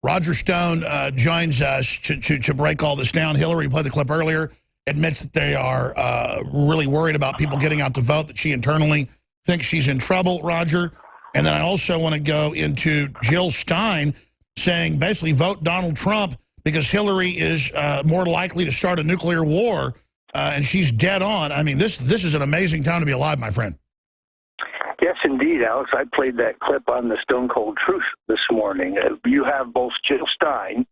Roger Stone joins us to break all this down. Hillary played the clip earlier, admits that they are really worried about people getting out to vote, that she internally thinks she's in trouble, Roger. And then I also want to go into Jill Stein saying basically vote Donald Trump because Hillary is more likely to start a nuclear war, and she's dead on. I mean, this is an amazing time to be alive, my friend. Yes, indeed, Alex. I played that clip on the Stone Cold Truth this morning. You have both Jill Stein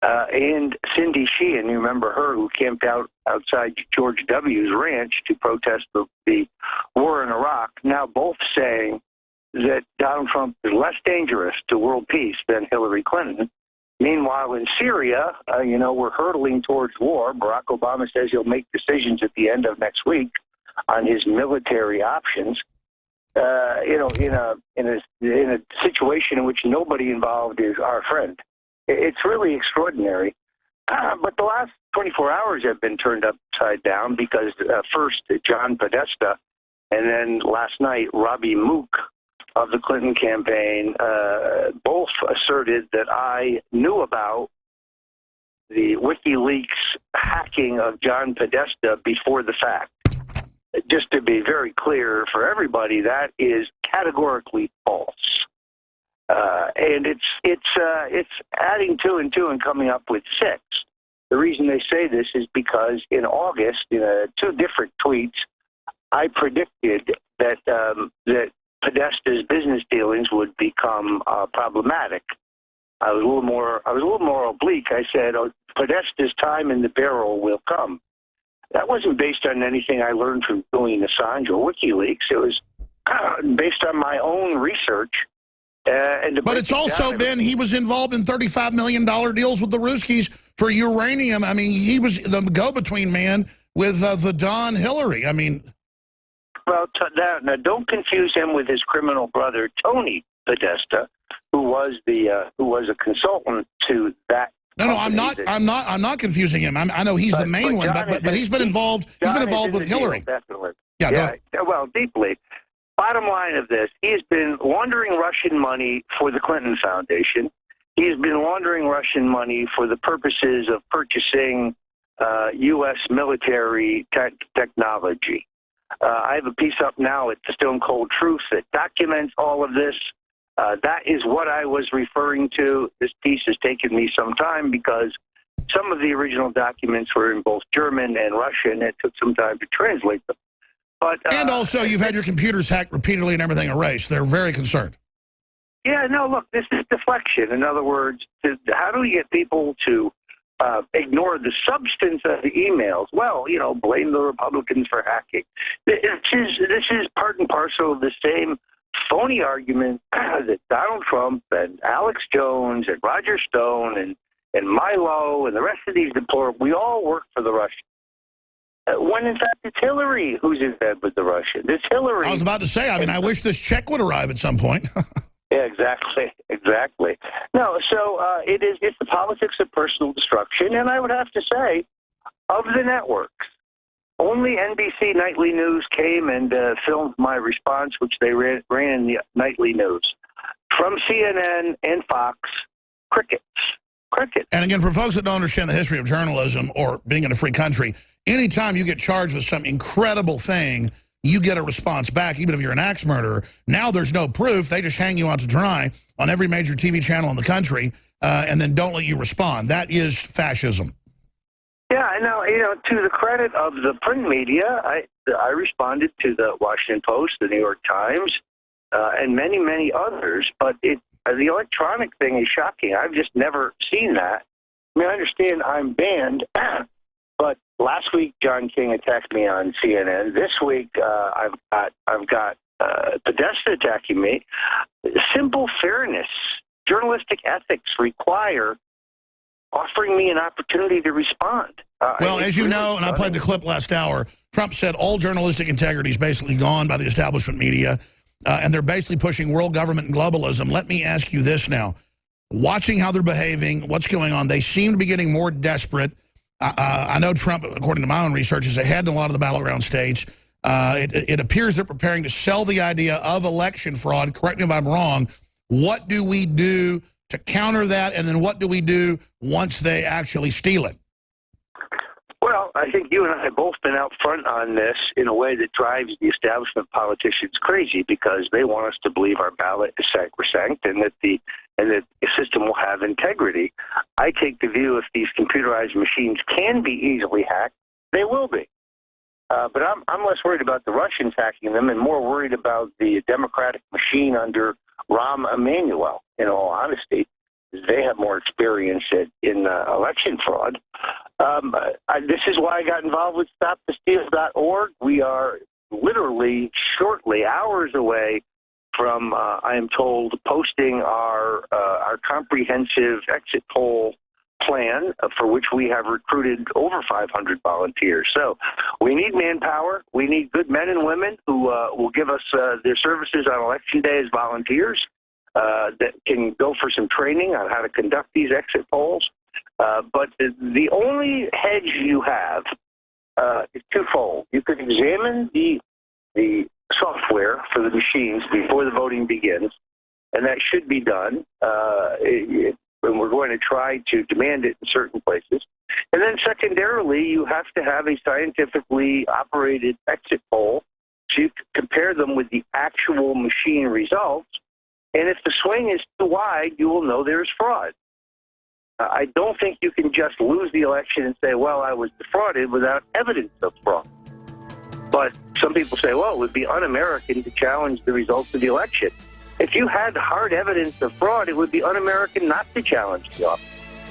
and Cindy Sheehan, you remember her, who camped out outside George W.'s ranch to protest the war in Iraq, now both saying that Donald Trump is less dangerous to world peace than Hillary Clinton. Meanwhile, in Syria, we're hurtling towards war. Barack Obama says he'll make decisions at the end of next week on his military options. In a situation in which nobody involved is our friend. It's really extraordinary. But the last 24 hours have been turned upside down because first John Podesta and then last night Robbie Mook of the Clinton campaign both asserted that I knew about the WikiLeaks hacking of John Podesta before the fact. Just to be very clear for everybody, that is categorically false. And it's adding two and two and coming up with six. The reason they say this is because in August, in two different tweets, I predicted that that Podesta's business dealings would become problematic. I was a little more oblique. I said, Podesta's time in the barrel will come. That wasn't based on anything I learned from doing Assange or WikiLeaks. It was based on my own research. But it's also been, he was involved in $35 million deals with the Ruskies for uranium. I mean, he was the go-between man with the Don Hillary. I mean... Well, now don't confuse him with his criminal brother, Tony Podesta, who was a consultant to that. No, I'm not confusing him. I know he's the main one, but he's been involved. He's been involved with Hillary. Definitely. Yeah, go ahead. Well, deeply. Bottom line of this: he has been laundering Russian money for the Clinton Foundation. He has been laundering Russian money for the purposes of purchasing U.S. military technology. I have a piece up now at the Stone Cold Truth that documents all of this. That is what I was referring to. This piece has taken me some time because some of the original documents were in both German and Russian. It took some time to translate them. But and also, you've had your computers hacked repeatedly and everything erased. They're very concerned. Yeah, no, look, this is deflection. In other words, how do we get people to ignore the substance of the emails? Well, blame the Republicans for hacking. This is part and parcel of the same phony argument that Donald Trump and Alex Jones and Roger Stone and Milo and the rest of these deplorables, we all work for the Russians. When in fact it's Hillary who's in bed with the Russians. It's Hillary. I was about to say, I wish this check would arrive at some point. Yeah, exactly. No, so it's the politics of personal destruction, and I would have to say, of the networks, only NBC Nightly News came and filmed my response, which they ran in the Nightly News. From CNN and Fox, crickets. And again, for folks that don't understand the history of journalism or being in a free country, anytime you get charged with some incredible thing, you get a response back, even if you're an axe murderer. Now there's no proof. They just hang you out to dry on every major TV channel in the country and then don't let you respond. That is fascism. Yeah, I know. To the credit of the print media, I responded to the Washington Post, the New York Times, and many, many others. But the electronic thing is shocking. I've just never seen that. I mean, I understand I'm banned, but last week John King attacked me on CNN. This week I've got Podesta attacking me. Simple fairness, journalistic ethics require offering me an opportunity to respond. Well, as you know, and I played the clip last hour, Trump said all journalistic integrity is basically gone by the establishment media, and they're basically pushing world government and globalism. Let me ask you this now. Watching how they're behaving, what's going on, they seem to be getting more desperate. I know Trump, according to my own research, is ahead in a lot of the battleground states. It appears they're preparing to sell the idea of election fraud. Correct me if I'm wrong. What do we do to counter that? And then what do we do once they actually steal it? Well, I think you and I have both been out front on this in a way that drives the establishment politicians crazy, because they want us to believe our ballot is sacrosanct and that the system will have integrity. I take the view if these computerized machines can be easily hacked, they will be. But I'm less worried about the Russians hacking them and more worried about the democratic machine under Rahm Emanuel, in all honesty. They have more experience in election fraud. This is why I got involved with StopTheSteal.org. We are literally shortly, hours away from, I am told, posting our comprehensive exit poll plan, for which we have recruited over 500 volunteers. So we need manpower. We need good men and women who will give us their services on Election Day as volunteers. That can go for some training on how to conduct these exit polls. But the only hedge you have is twofold. You could examine the software for the machines before the voting begins, and that should be done. And we're going to try to demand it in certain places. And then secondarily, you have to have a scientifically operated exit poll so you can compare them with the actual machine results. And if the swing is too wide, you will know there's fraud. I don't think you can just lose the election and say, well, I was defrauded without evidence of fraud. But some people say, well, it would be un-American to challenge the results of the election. If you had hard evidence of fraud, it would be un-American not to challenge the office.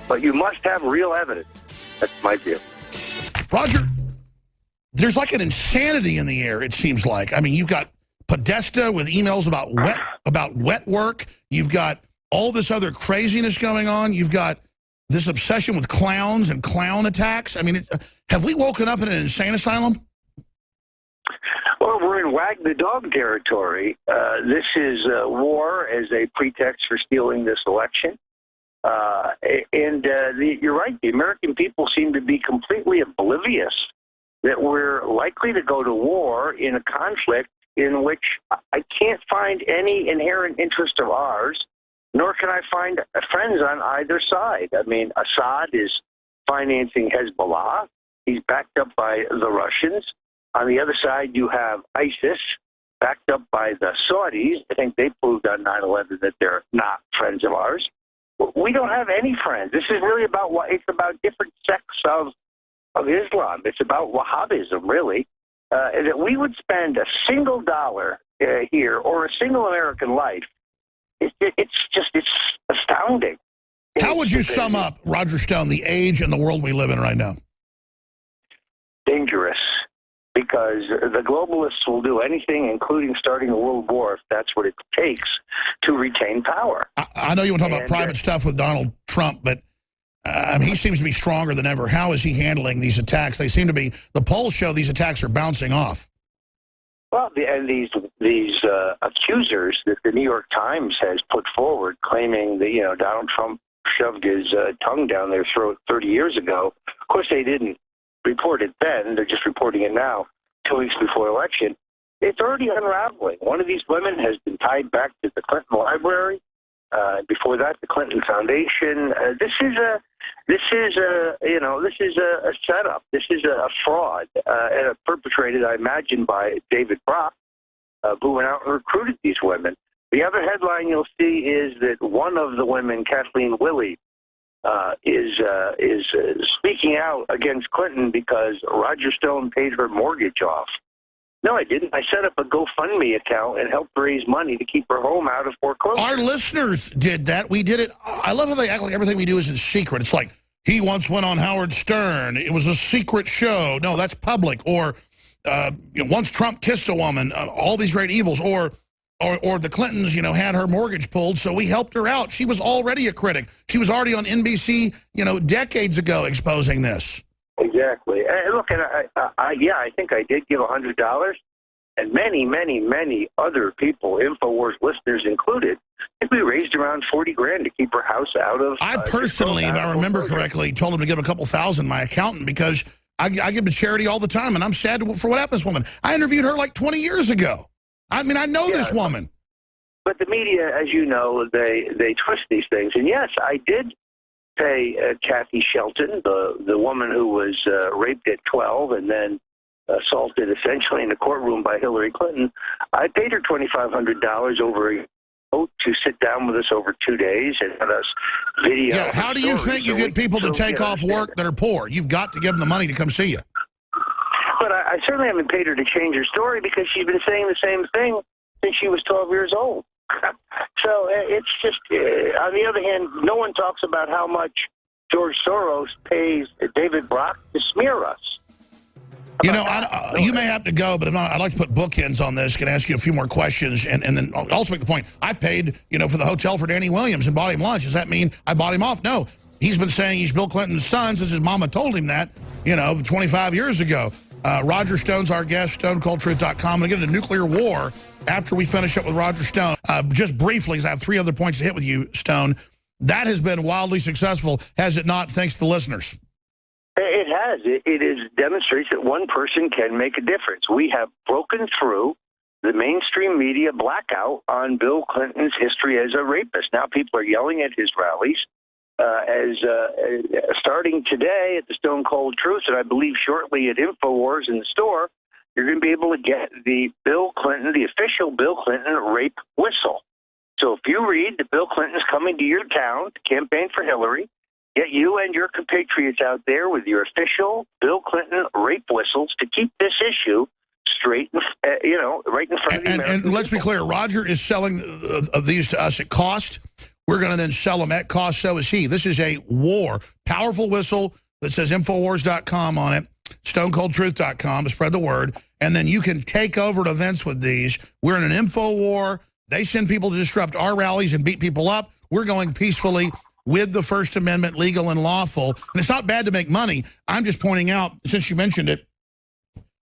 But you must have real evidence. That's my view. Roger, there's like an insanity in the air, it seems like. I mean, you've got Podesta with emails about wet work. You've got all this other craziness going on. You've got this obsession with clowns and clown attacks. I mean, have we woken up in an insane asylum? Well, we're in wag the dog territory. This is war as a pretext for stealing this election. You're right. The American people seem to be completely oblivious that we're likely to go to war in a conflict in which I can't find any inherent interest of ours, nor can I find friends on either side. I mean, Assad is financing Hezbollah. He's backed up by the Russians. On the other side, you have ISIS, backed up by the Saudis. I think they proved on 9/11 that they're not friends of ours. We don't have any friends. This is really about it's about different sects of Islam. It's about Wahhabism, really. That we would spend a single dollar here or a single American life. It's astounding. How would you sum up, Roger Stone, the age and the world we live in right now? Dangerous. Because the globalists will do anything, including starting a world war, if that's what it takes to retain power. I know you want to talk about private stuff with Donald Trump, but he seems to be stronger than ever. How is he handling these attacks? They seem to be, the polls show these attacks are bouncing off. Well, and these accusers that the New York Times has put forward, claiming that Donald Trump shoved his tongue down their throat 30 years ago. Of course, they didn't report it then. They're just reporting it now, 2 weeks before election. It's already unraveling. One of these women has been tied back to the Clinton Library. Before that, the Clinton Foundation. This is a setup. This is a fraud, and perpetrated, I imagine, by David Brock, who went out and recruited these women. The other headline you'll see is that one of the women, Kathleen Willey, is speaking out against Clinton because Roger Stone paid her mortgage off. No, I didn't. I set up a GoFundMe account and helped raise money to keep her home out of foreclosure. Our listeners did that. We did it. I love how they act like everything we do is in secret. It's like, he once went on Howard Stern. It was a secret show. No, that's public. Or once Trump kissed a woman, all these great evils. Or the Clintons, had her mortgage pulled, so we helped her out. She was already a critic. She was already on NBC, decades ago exposing this. Exactly. Look, and I think I did give $100, and many, many, many other people, InfoWars listeners included, I think we raised around $40,000 to keep her house out of. I personally, if I remember correctly, told him to give a couple thousand, my accountant, because I give to charity all the time, and I'm sad for what happened to this woman. I interviewed her like 20 years ago. I mean, I know this woman. But the media, as you know, they twist these things. And yes, I did pay Kathy Shelton, the woman who was raped at 12 and then assaulted essentially in the courtroom by Hillary Clinton. I paid her $2,500 over a to sit down with us over 2 days and let us video. Yeah, how do you think you get people to take off work that are poor? You've got to give them the money to come see you. But I certainly haven't paid her to change her story because she's been saying the same thing since she was 12 years old. So it's just, on the other hand, no one talks about how much George Soros pays David Brock to smear us. You know, you may have to go, but if not, I'd like to put bookends on this. Can ask you a few more questions, and then also make the point. I paid, for the hotel for Danny Williams and bought him lunch. Does that mean I bought him off? No. He's been saying he's Bill Clinton's son since his mama told him that, 25 years ago. Roger Stone's our guest, StoneColdTruth.com. I'm going to get into nuclear war after we finish up with Roger Stone. Just briefly, because I have 3 other points to hit with you, Stone. That has been wildly successful, has it not, thanks to the listeners? It has. It demonstrates that one person can make a difference. We have broken through the mainstream media blackout on Bill Clinton's history as a rapist. Now people are yelling at his rallies. Starting today at the Stone Cold Truth, and I believe shortly at InfoWars in the store, you're going to be able to get the Bill Clinton, the official Bill Clinton rape whistle. So if you read that Bill Clinton's coming to your town to campaign for Hillary, get you and your compatriots out there with your official Bill Clinton rape whistles to keep this issue straight, right in front of the American And let's be people. clear, Roger is selling these to us at cost. We're going to then sell them at cost, so is he. This is a war. Powerful whistle that says Infowars.com on it, StoneColdTruth.com to spread the word, and then you can take over at events with these. We're in an info war. They send people to disrupt our rallies and beat people up. We're going peacefully with the First Amendment, legal and lawful. And it's not bad to make money. I'm just pointing out, since you mentioned it,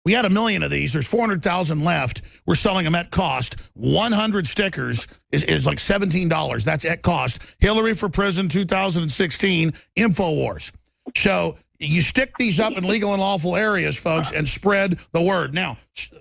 we had 1 million of these. There's 400,000 left. We're selling them at cost. 100 stickers is like $17. That's at cost. Hillary for Prison 2016, InfoWars. So you stick these up in legal and lawful areas, folks, and spread the word. Now,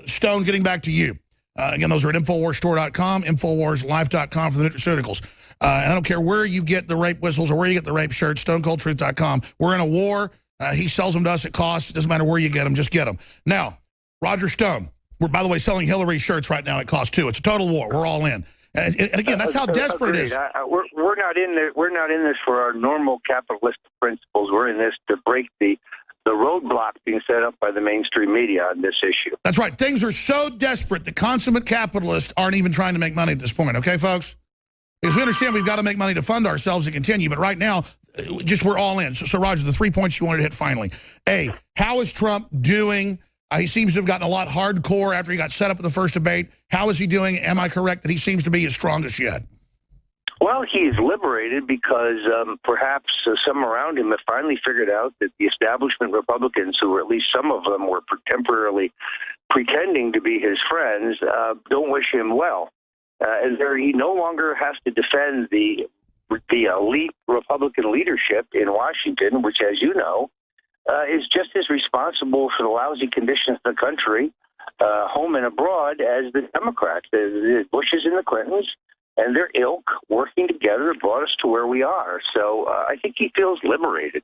Stone, getting back to you. Again, those are at InfoWarsStore.com, InfoWarsLife.com for the nutraceuticals. And I don't care where you get the rape whistles or where you get the rape shirts, StoneColdTruth.com. We're in a war. He sells them to us at cost. It doesn't matter where you get them. Just get them. Now, Roger Stone. We're, by the way, selling Hillary shirts right now at cost, too. It's a total war. We're all in. And again, that's how desperate it is. We're not in there. We're not in this for our normal capitalistic principles. We're in this to break the roadblock being set up by the mainstream media on this issue. That's right. Things are so desperate that consummate capitalists aren't even trying to make money at this point. Okay, folks? Because we understand we've got to make money to fund ourselves and continue. But right now, just we're all in. So, Roger, the 3 points you wanted to hit finally. A, how is Trump doing? He seems to have gotten a lot hardcore after he got set up at the first debate. How is he doing? Am I correct that he seems to be his strongest yet? Well, he's liberated because perhaps some around him have finally figured out that the establishment Republicans, who or at least some of them were temporarily pretending to be his friends, don't wish him well. And he no longer has to defend the elite Republican leadership in Washington, which, as you know, is just as responsible for the lousy conditions of the country, home and abroad, as the Democrats, the Bushes and the Clintons, and their ilk working together brought us to where we are. So I think he feels liberated.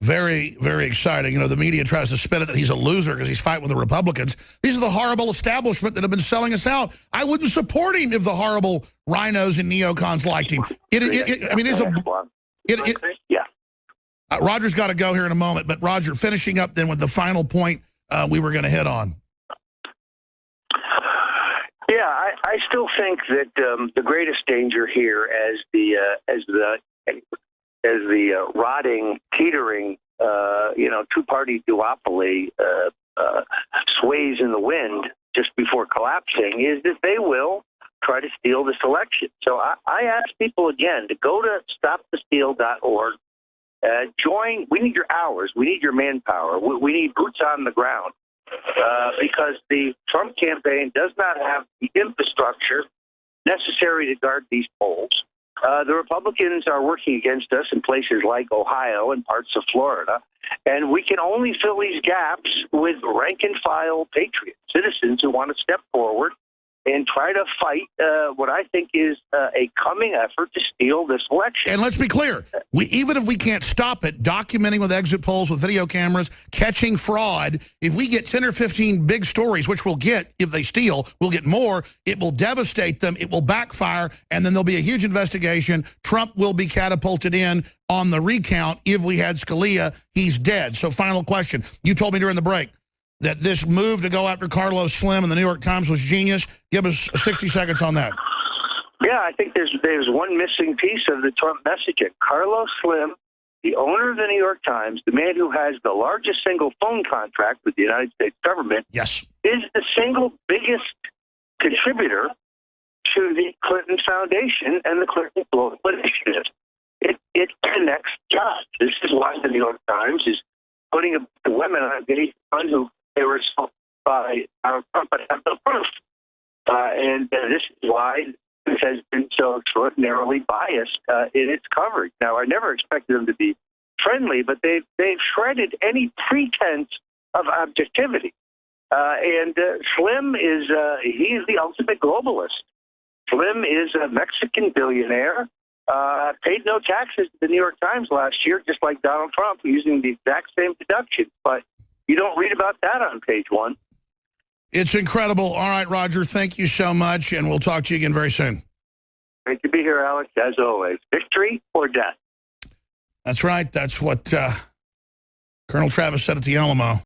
Very, very exciting. The media tries to spin it that he's a loser because he's fighting with the Republicans. These are the horrible establishment that have been selling us out. I wouldn't support him if the horrible rhinos and neocons liked him. Yeah. Roger's got to go here in a moment, but Roger, finishing up then with the final point we were going to hit on. Yeah, I still think that the greatest danger here, as the rotting, teetering, two-party duopoly sways in the wind just before collapsing, is that they will try to steal this election. So I ask people again to go to stopthesteal.org. Join. We need your hours. We need your manpower. We need boots on the ground because the Trump campaign does not have the infrastructure necessary to guard these polls. The Republicans are working against us in places like Ohio and parts of Florida, and we can only fill these gaps with rank-and-file patriots, citizens who want to step forward and try to fight what I think is a coming effort to steal this election. And let's be clear, even if we can't stop it, documenting with exit polls, with video cameras, catching fraud, if we get 10 or 15 big stories, which we'll get if they steal, we'll get more, it will devastate them, it will backfire, and then there'll be a huge investigation. Trump will be catapulted in on the recount. If we had Scalia, he's dead. So final question. You told me during the break that this move to go after Carlos Slim in the New York Times was genius. Give us 60 seconds on that. Yeah, I think there's one missing piece of the Trump messaging. Carlos Slim, the owner of the New York Times, the man who has the largest single phone contract with the United States government, yes, is the single biggest contributor to the Clinton Foundation and the Clinton Global Initiative. It connects jobs. This is why the New York Times is putting the women on a fund who they were sold by our company have no proof. And this is why this has been so extraordinarily biased in its coverage. Now, I never expected them to be friendly, but they've shredded any pretense of objectivity. And Slim is he is the ultimate globalist. Slim is a Mexican billionaire, paid no taxes to the New York Times last year, just like Donald Trump, using the exact same deduction. But you don't read about that on page one. It's incredible. All right, Roger, thank you so much, and we'll talk to you again very soon. Great to be here, Alex, as always. Victory or death? That's right. That's what Colonel Travis said at the Alamo.